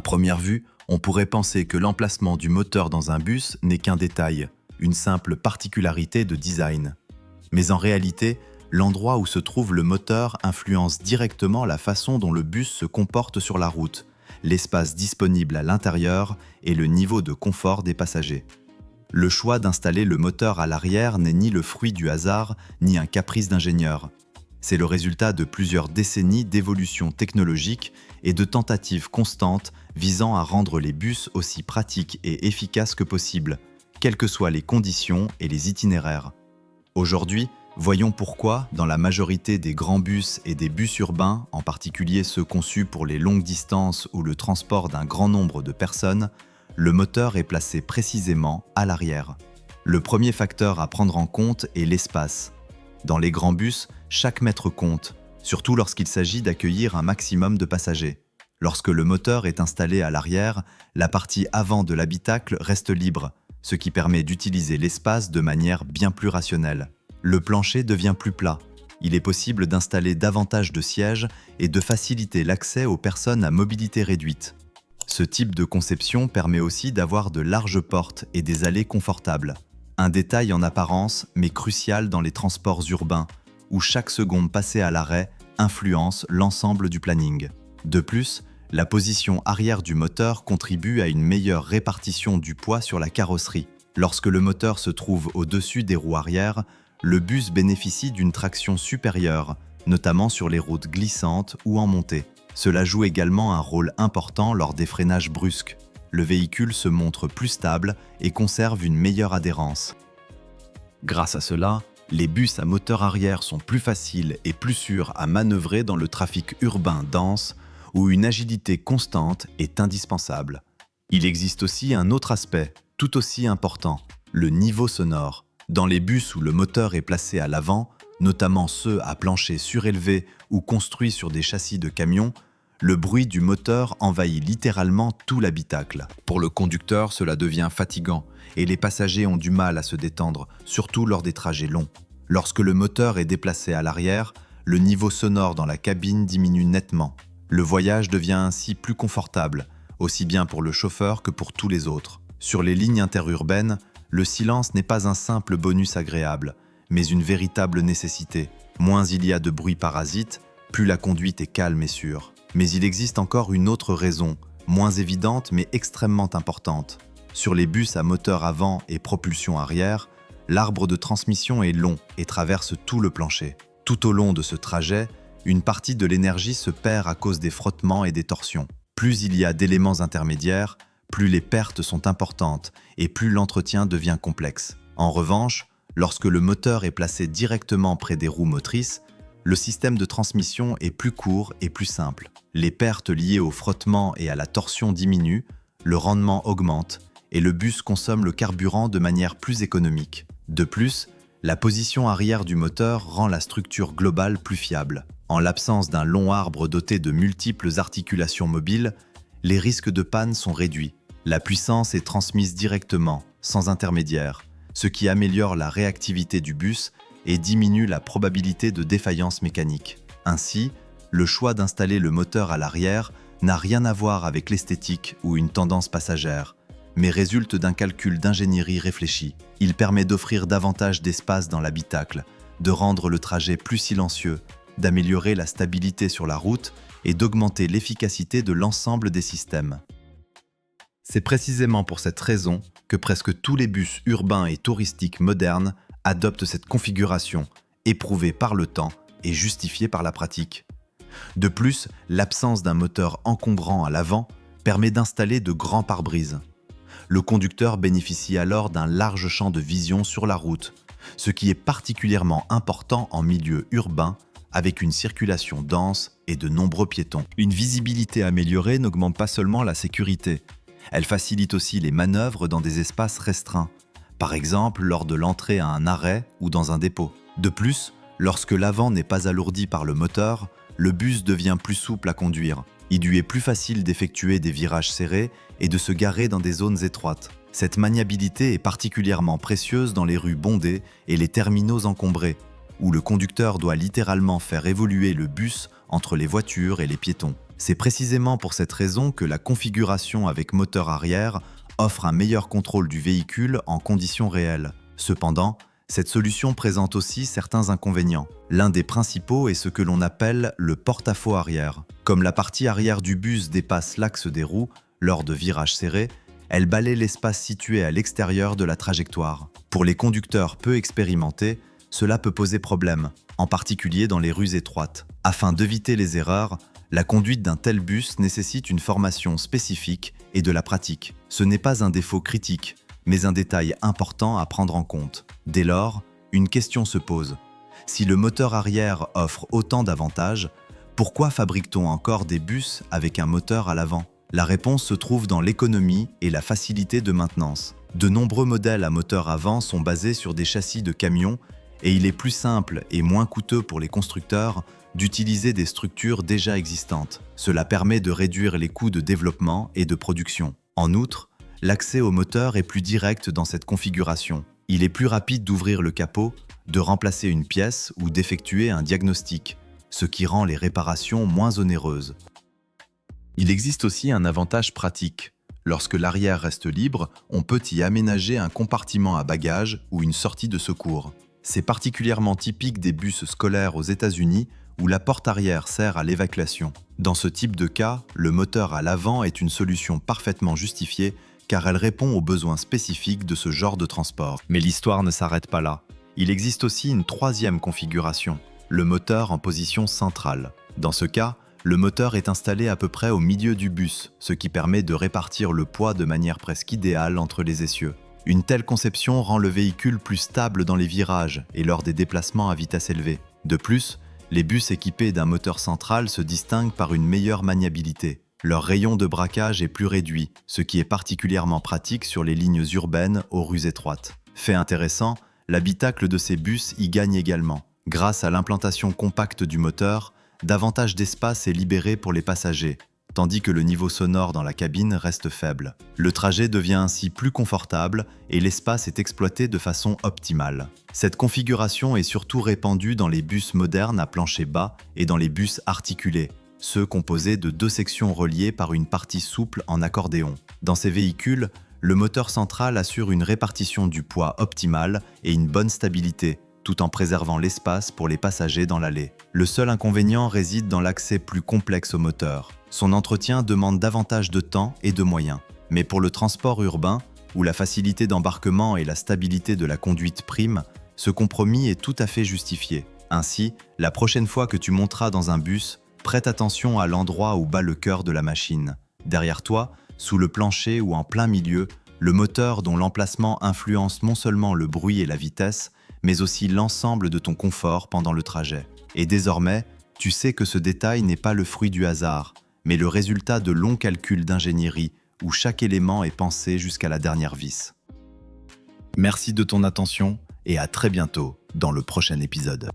première vue, on pourrait penser que l'emplacement du moteur dans un bus n'est qu'un détail, une simple particularité de design. Mais en réalité, l'endroit où se trouve le moteur influence directement la façon dont le bus se comporte sur la route, l'espace disponible à l'intérieur et le niveau de confort des passagers. Le choix d'installer le moteur à l'arrière n'est ni le fruit du hasard, ni un caprice d'ingénieur. C'est le résultat de plusieurs décennies d'évolution technologique et de tentatives constantes visant à rendre les bus aussi pratiques et efficaces que possible, quelles que soient les conditions et les itinéraires. Aujourd'hui, voyons pourquoi, dans la majorité des grands bus et des bus urbains, en particulier ceux conçus pour les longues distances ou le transport d'un grand nombre de personnes, le moteur est placé précisément à l'arrière. Le premier facteur à prendre en compte est l'espace. Dans les grands bus, chaque mètre compte, surtout lorsqu'il s'agit d'accueillir un maximum de passagers. Lorsque le moteur est installé à l'arrière, la partie avant de l'habitacle reste libre, ce qui permet d'utiliser l'espace de manière bien plus rationnelle. Le plancher devient plus plat. Il est possible d'installer davantage de sièges et de faciliter l'accès aux personnes à mobilité réduite. Ce type de conception permet aussi d'avoir de larges portes et des allées confortables. Un détail en apparence, mais crucial dans les transports urbains, où chaque seconde passée à l'arrêt influence l'ensemble du planning. De plus, la position arrière du moteur contribue à une meilleure répartition du poids sur la carrosserie. Lorsque le moteur se trouve au-dessus des roues arrière, le bus bénéficie d'une traction supérieure, notamment sur les routes glissantes ou en montée. Cela joue également un rôle important lors des freinages brusques. Le véhicule se montre plus stable et conserve une meilleure adhérence. Grâce à cela, les bus à moteur arrière sont plus faciles et plus sûrs à manœuvrer dans le trafic urbain dense, où une agilité constante est indispensable. Il existe aussi un autre aspect, tout aussi important, le niveau sonore. Dans les bus où le moteur est placé à l'avant, notamment ceux à plancher surélevé ou construits sur des châssis de camions, le bruit du moteur envahit littéralement tout l'habitacle. Pour le conducteur, cela devient fatigant et les passagers ont du mal à se détendre, surtout lors des trajets longs. Lorsque le moteur est déplacé à l'arrière, le niveau sonore dans la cabine diminue nettement. Le voyage devient ainsi plus confortable, aussi bien pour le chauffeur que pour tous les autres. Sur les lignes interurbaines, le silence n'est pas un simple bonus agréable, mais une véritable nécessité. Moins il y a de bruit parasite, plus la conduite est calme et sûre. Mais il existe encore une autre raison, moins évidente mais extrêmement importante. Sur les bus à moteur avant et propulsion arrière, l'arbre de transmission est long et traverse tout le plancher. Tout au long de ce trajet, une partie de l'énergie se perd à cause des frottements et des torsions. Plus il y a d'éléments intermédiaires, plus les pertes sont importantes et plus l'entretien devient complexe. En revanche, lorsque le moteur est placé directement près des roues motrices, le système de transmission est plus court et plus simple. Les pertes liées au frottement et à la torsion diminuent, le rendement augmente et le bus consomme le carburant de manière plus économique. De plus, la position arrière du moteur rend la structure globale plus fiable. En l'absence d'un long arbre doté de multiples articulations mobiles, les risques de panne sont réduits. La puissance est transmise directement, sans intermédiaire, ce qui améliore la réactivité du bus et diminue la probabilité de défaillance mécanique. Ainsi, le choix d'installer le moteur à l'arrière n'a rien à voir avec l'esthétique ou une tendance passagère, mais résulte d'un calcul d'ingénierie réfléchi. Il permet d'offrir davantage d'espace dans l'habitacle, de rendre le trajet plus silencieux, d'améliorer la stabilité sur la route et d'augmenter l'efficacité de l'ensemble des systèmes. C'est précisément pour cette raison que presque tous les bus urbains et touristiques modernes adoptent cette configuration, éprouvée par le temps et justifiée par la pratique. De plus, l'absence d'un moteur encombrant à l'avant permet d'installer de grands pare-brises. Le conducteur bénéficie alors d'un large champ de vision sur la route, ce qui est particulièrement important en milieu urbain avec une circulation dense et de nombreux piétons. Une visibilité améliorée n'augmente pas seulement la sécurité, elle facilite aussi les manœuvres dans des espaces restreints, par exemple lors de l'entrée à un arrêt ou dans un dépôt. De plus, lorsque l'avant n'est pas alourdi par le moteur, le bus devient plus souple à conduire. Il lui est plus facile d'effectuer des virages serrés et de se garer dans des zones étroites. Cette maniabilité est particulièrement précieuse dans les rues bondées et les terminaux encombrés, où le conducteur doit littéralement faire évoluer le bus entre les voitures et les piétons. C'est précisément pour cette raison que la configuration avec moteur arrière offre un meilleur contrôle du véhicule en conditions réelles. Cependant, cette solution présente aussi certains inconvénients. L'un des principaux est ce que l'on appelle le porte-à-faux arrière. Comme la partie arrière du bus dépasse l'axe des roues lors de virages serrés, elle balaie l'espace situé à l'extérieur de la trajectoire. Pour les conducteurs peu expérimentés, cela peut poser problème, en particulier dans les rues étroites. Afin d'éviter les erreurs, la conduite d'un tel bus nécessite une formation spécifique et de la pratique. Ce n'est pas un défaut critique, mais un détail important à prendre en compte. Dès lors, une question se pose. Si le moteur arrière offre autant d'avantages, pourquoi fabrique-t-on encore des bus avec un moteur à l'avant? La réponse se trouve dans l'économie et la facilité de maintenance. De nombreux modèles à moteur avant sont basés sur des châssis de camions et il est plus simple et moins coûteux pour les constructeurs d'utiliser des structures déjà existantes. Cela permet de réduire les coûts de développement et de production. En outre, l'accès au moteur est plus direct dans cette configuration. Il est plus rapide d'ouvrir le capot, de remplacer une pièce ou d'effectuer un diagnostic, ce qui rend les réparations moins onéreuses. Il existe aussi un avantage pratique. Lorsque l'arrière reste libre, on peut y aménager un compartiment à bagages ou une sortie de secours. C'est particulièrement typique des bus scolaires aux États-Unis où la porte arrière sert à l'évacuation. Dans ce type de cas, le moteur à l'avant est une solution parfaitement justifiée car elle répond aux besoins spécifiques de ce genre de transport. Mais l'histoire ne s'arrête pas là. Il existe aussi une troisième configuration, le moteur en position centrale. Dans ce cas, le moteur est installé à peu près au milieu du bus, ce qui permet de répartir le poids de manière presque idéale entre les essieux. Une telle conception rend le véhicule plus stable dans les virages et lors des déplacements à vitesse élevée. De plus, les bus équipés d'un moteur central se distinguent par une meilleure maniabilité. Leur rayon de braquage est plus réduit, ce qui est particulièrement pratique sur les lignes urbaines aux rues étroites. Fait intéressant, l'habitacle de ces bus y gagne également. Grâce à l'implantation compacte du moteur, davantage d'espace est libéré pour les passagers, tandis que le niveau sonore dans la cabine reste faible. Le trajet devient ainsi plus confortable et l'espace est exploité de façon optimale. Cette configuration est surtout répandue dans les bus modernes à plancher bas et dans les bus articulés, ceux composés de deux sections reliées par une partie souple en accordéon. Dans ces véhicules, le moteur central assure une répartition du poids optimale et une bonne stabilité, tout en préservant l'espace pour les passagers dans l'allée. Le seul inconvénient réside dans l'accès plus complexe au moteur. Son entretien demande davantage de temps et de moyens. Mais pour le transport urbain, où la facilité d'embarquement et la stabilité de la conduite priment, ce compromis est tout à fait justifié. Ainsi, la prochaine fois que tu monteras dans un bus, prête attention à l'endroit où bat le cœur de la machine. Derrière toi, sous le plancher ou en plein milieu, le moteur dont l'emplacement influence non seulement le bruit et la vitesse, mais aussi l'ensemble de ton confort pendant le trajet. Et désormais, tu sais que ce détail n'est pas le fruit du hasard, mais le résultat de longs calculs d'ingénierie où chaque élément est pensé jusqu'à la dernière vis. Merci de ton attention et à très bientôt dans le prochain épisode.